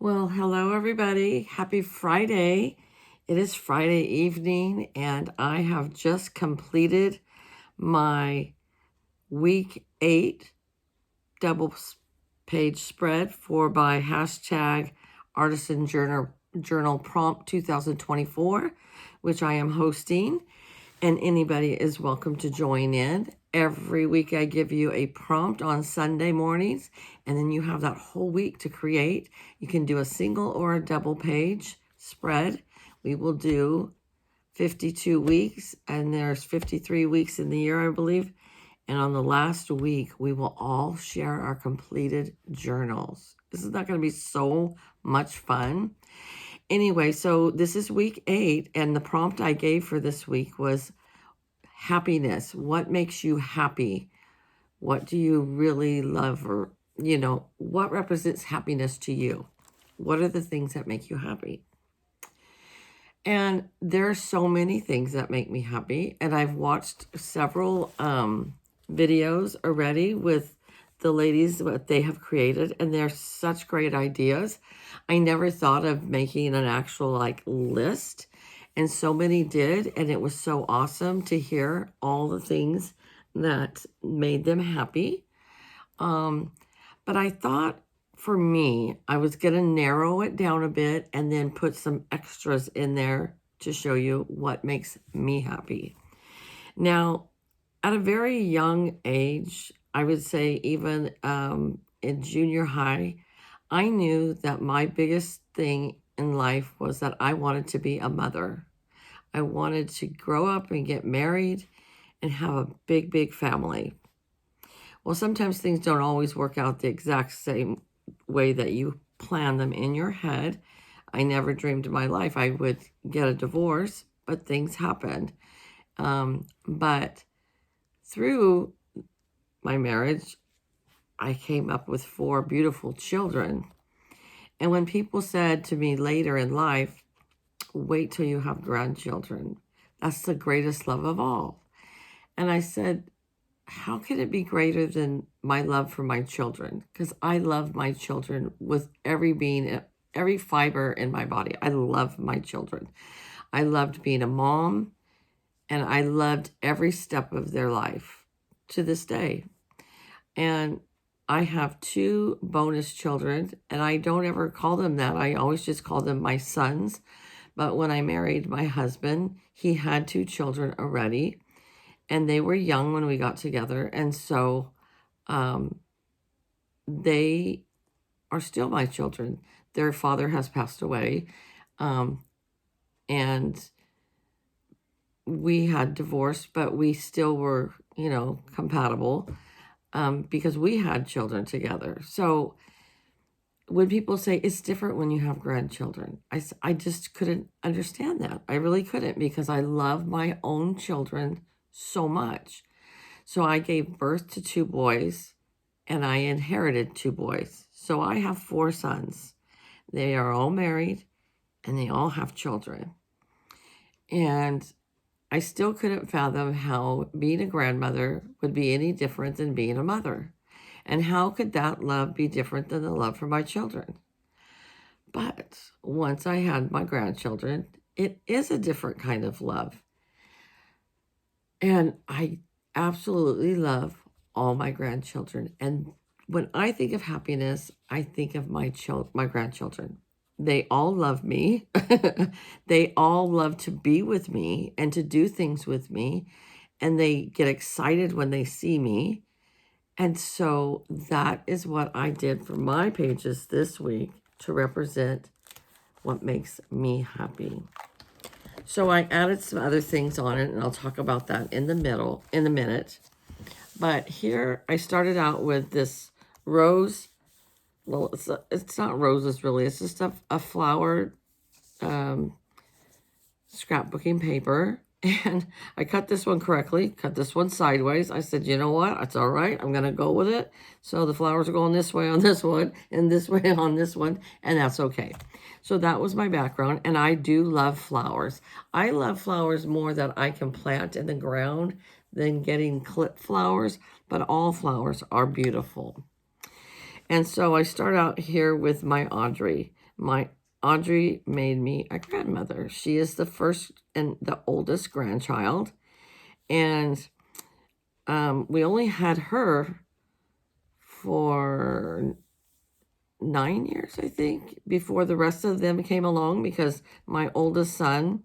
Well, hello, everybody. Happy Friday. It is Friday evening, and I have just completed my week 8 double page spread for my hashtag Artisan Journal Prompt 2024, which I am hosting, and anybody is welcome to join in. Every week I give you a prompt on Sunday mornings, and then you have that whole week to create. You can do a single or a double page spread. We will do 52 weeks, and there's 53 weeks in the year, I believe. And on the last week, we will all share our completed journals. This is not going to be so much fun. Anyway, so this is week 8, and the prompt I gave for this week was happiness. What makes you happy? What do you really love? Or, what represents happiness to you? What are the things that make you happy? And there are so many things that make me happy. And I've watched several videos already with the ladies, what they have created. And they're such great ideas. I never thought of making an actual list. And so many did, and it was so awesome to hear all the things that made them happy. But I thought for me, I was going to narrow it down a bit and then put some extras in there to show you what makes me happy. Now, at a very young age, I would say even in junior high, I knew that my biggest thing in life was that I wanted to be a mother. I wanted to grow up and get married and have a big, big family. Well, sometimes things don't always work out the exact same way that you plan them in your head. I never dreamed in my life I would get a divorce, but things happened. But through my marriage, I came up with 4 beautiful children. And when people said to me later in life, wait till you have grandchildren, that's the greatest love of all. And I said, how can it be greater than my love for my children? Because I love my children with every being, every fiber in my body. I love my children. I loved being a mom, and I loved every step of their life to this day. And I have 2 bonus children, and I don't ever call them that. I always just call them my sons. But when I married my husband, he had 2 children already, and they were young when we got together. And so they are still my children. Their father has passed away, and we had divorced, but we still were, compatible because we had children together. So when people say it's different when you have grandchildren, I just couldn't understand that. I really couldn't, because I love my own children so much. So I gave birth to 2 boys, and I inherited 2 boys. So I have 4 sons. They are all married, and they all have children. And I still couldn't fathom how being a grandmother would be any different than being a mother. And how could that love be different than the love for my children? But once I had my grandchildren, it is a different kind of love. And I absolutely love all my grandchildren. And when I think of happiness, I think of my grandchildren. They all love me. They all love to be with me and to do things with me. And they get excited when they see me. And so that is what I did for my pages this week to represent what makes me happy. So I added some other things on it, and I'll talk about that in a minute. But here I started out with this rose. Well, it's not roses really. It's just a flowered scrapbooking paper. And I cut this one correctly, cut this one sideways. I said, you know what? It's all right. I'm going to go with it. So the flowers are going this way on this one and this way on this one, and that's okay. So that was my background, and I do love flowers. I love flowers more that I can plant in the ground than getting clip flowers, but all flowers are beautiful. And so I start out here with my Audrey. My Audrey made me a grandmother. She is the first and the oldest grandchild. And we only had her for 9 years, I think, before the rest of them came along, because my oldest son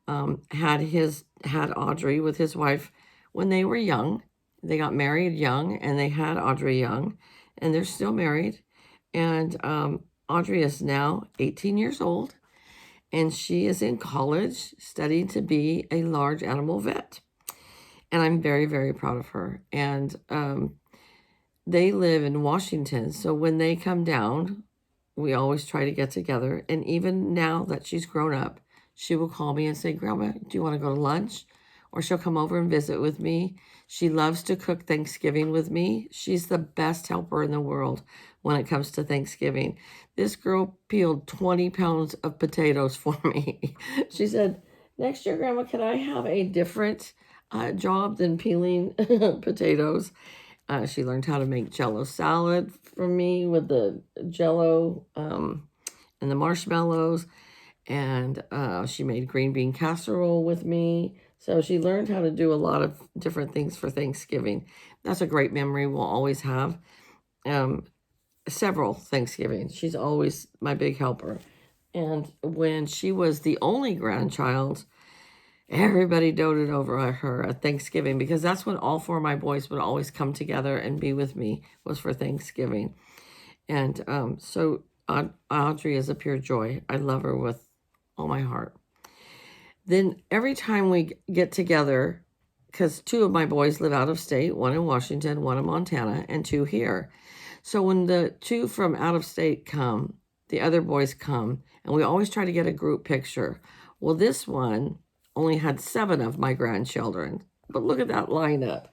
had Audrey with his wife when they were young. They got married young, and they had Audrey young, and they're still married. And Audrey is now 18 years old, and she is in college studying to be a large animal vet. And I'm very, very proud of her. And they live in Washington, so when they come down, we always try to get together. And even now that she's grown up, she will call me and say, Grandma, do you want to go to lunch? Or she'll come over and visit with me. She loves to cook Thanksgiving with me. She's the best helper in the world when it comes to Thanksgiving. This girl peeled 20 pounds of potatoes for me. She said, next year, Grandma, can I have a different job than peeling potatoes? She learned how to make Jell-O salad from me with the Jell-O and the marshmallows. And she made green bean casserole with me. So she learned how to do a lot of different things for Thanksgiving. That's a great memory we'll always have. Several Thanksgivings. She's always my big helper. And when she was the only grandchild, everybody doted over her at Thanksgiving, because that's when all four of my boys would always come together and be with me, was for Thanksgiving. And so Audrey is a pure joy. I love her with all my heart. Then every time we get together, because two of my boys live out of state, one in Washington, one in Montana, and two here. So when the two from out of state come, the other boys come, and we always try to get a group picture. Well, this one only had 7 of my grandchildren, but look at that lineup.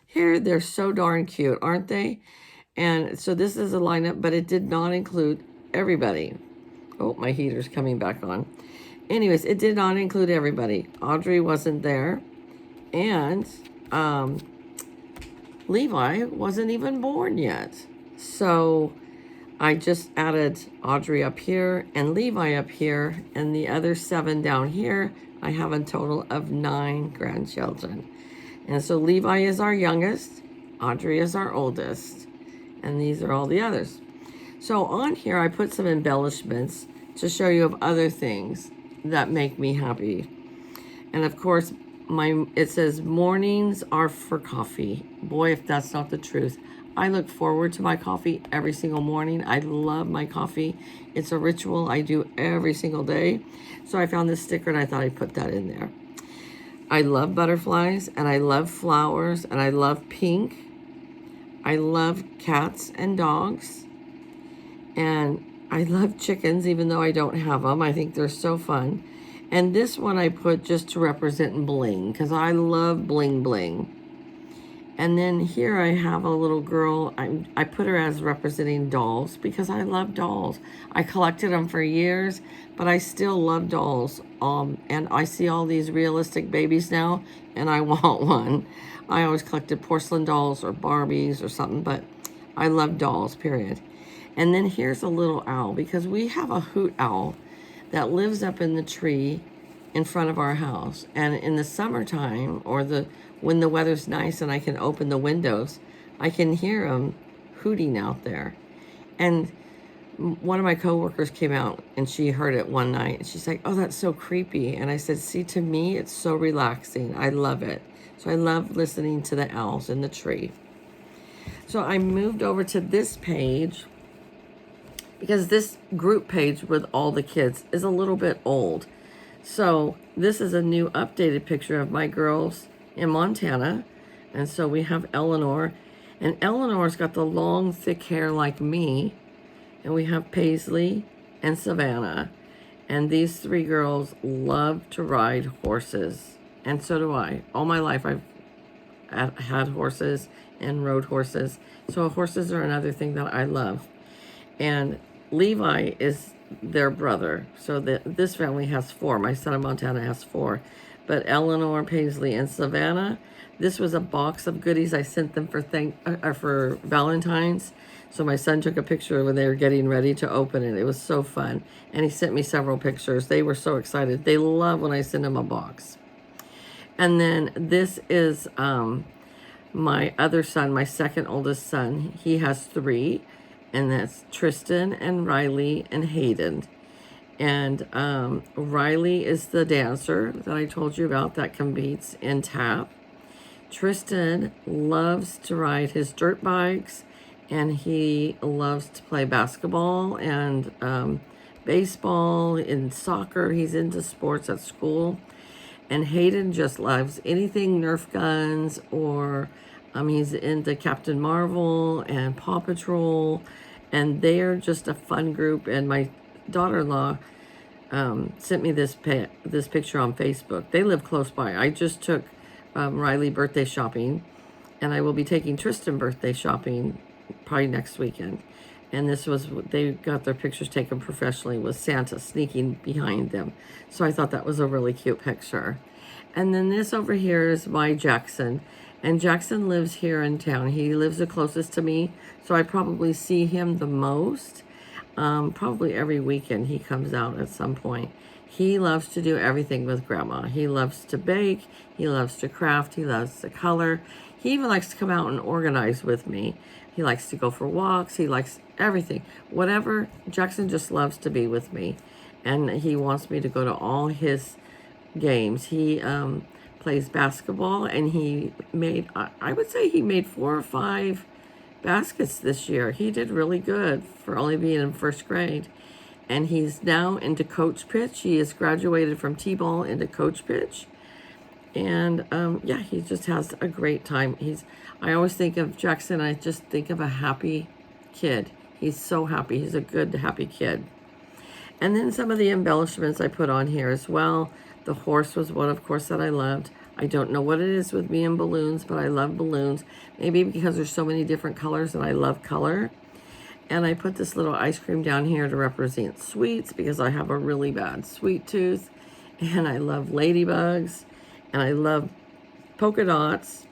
Here, they're so darn cute, aren't they? And so this is a lineup, but it did not include everybody. Oh, my heater's coming back on. Anyways, it did not include everybody. Audrey wasn't there, and Levi wasn't even born yet. So I just added Audrey up here and Levi up here, and the other 7 down here. I have a total of 9 grandchildren. And so Levi is our youngest, Audrey is our oldest, and these are all the others. So on here, I put some embellishments to show you of other things that make me happy. And of course, it says mornings are for coffee. Boy, if that's not the truth. I look forward to my coffee every single morning. I love my coffee. It's a ritual I do every single day. So I found this sticker and I thought I'd put that in there. I love butterflies, and I love flowers, and I love pink. I love cats and dogs, and I love chickens, even though I don't have them. I think they're so fun. And this one I put just to represent bling, because I love bling bling. And then here I have a little girl. I put her as representing dolls, because I love dolls. I collected them for years, but I still love dolls. And I see all these realistic babies now, and I want one. I always collected porcelain dolls or Barbies or something, but I love dolls, period. And then here's a little owl, because we have a hoot owl that lives up in the tree in front of our house. And in the summertime, or when the weather's nice and I can open the windows, I can hear them hooting out there. And one of my coworkers came out and she heard it one night, and she's like, oh, that's so creepy. And I said, see, to me, it's so relaxing. I love it. So I love listening to the owls in the tree. So I moved over to this page, because this group page with all the kids is a little bit old. So this is a new updated picture of my girls in Montana. And so we have Eleanor, and Eleanor's got the long, thick hair like me. And we have Paisley and Savannah. And these 3 girls love to ride horses. And so do I. All my life I've had horses and rode horses. So horses are another thing that I love. And Levi is their brother. So this family has 4. My son in Montana has 4. But Eleanor, Paisley, and Savannah, this was a box of goodies I sent them for Valentine's. So my son took a picture when they were getting ready to open it. It was so fun. And he sent me several pictures. They were so excited. They love when I send them a box. And then this is my other son, my second oldest son. He has 3, and that's Tristan and Riley and Hayden. And Riley is the dancer that I told you about that competes in tap. Tristan loves to ride his dirt bikes, and he loves to play basketball and baseball and soccer. He's into sports at school. And Hayden just loves anything Nerf guns, or he's into Captain Marvel and Paw Patrol. And they are just a fun group. And my daughter-in-law sent me this picture on Facebook. They live close by. I just took Riley birthday shopping, and I will be taking Tristan birthday shopping probably next weekend. And this was, they got their pictures taken professionally with Santa sneaking behind them. So I thought that was a really cute picture. And then this over here is my Jackson. And Jackson lives here in town. He lives the closest to me, so I probably see him the most. Probably every weekend he comes out at some point. He loves to do everything with Grandma. He loves to bake. He loves to craft. He loves to color. He even likes to come out and organize with me. He likes to go for walks. He likes everything. Whatever, Jackson just loves to be with me. And he wants me to go to all his games. He plays basketball, and he made, I would say he made 4 or 5 baskets this year. He did really good for only being in first grade. And he's now into coach pitch. He has graduated from T-ball into coach pitch. And yeah, he just has a great time. I always think of Jackson, I just think of a happy kid. He's so happy. He's a good, happy kid. And then some of the embellishments I put on here as well. The horse was one, of course, that I loved. I don't know what it is with me and balloons, but I love balloons. Maybe because there's so many different colors and I love color. And I put this little ice cream down here to represent sweets because I have a really bad sweet tooth. And I love ladybugs. And I love polka dots.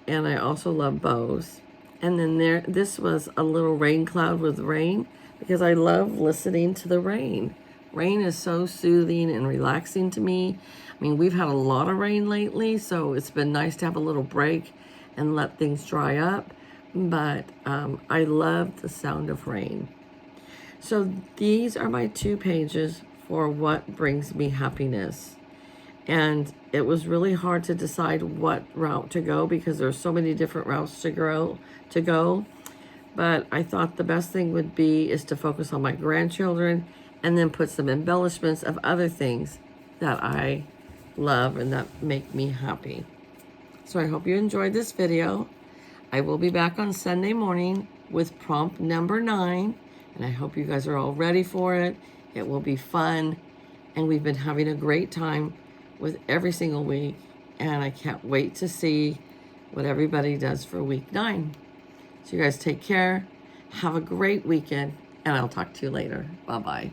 And I also love bows. And then this was a little rain cloud with rain because I love listening to the rain. Rain is so soothing and relaxing to me. I mean, we've had a lot of rain lately, so it's been nice to have a little break and let things dry up. But I love the sound of rain. So these are my 2 pages for what brings me happiness. And it was really hard to decide what route to go because there's so many different routes to go. But I thought the best thing would be is to focus on my grandchildren and then put some embellishments of other things that I love and that make me happy. So I hope you enjoyed this video. I will be back on Sunday morning with prompt number 9, and I hope you guys are all ready for it. It will be fun, and we've been having a great time with every single week, and I can't wait to see what everybody does for week 9. So you guys take care, have a great weekend, and I'll talk to you later. Bye-bye.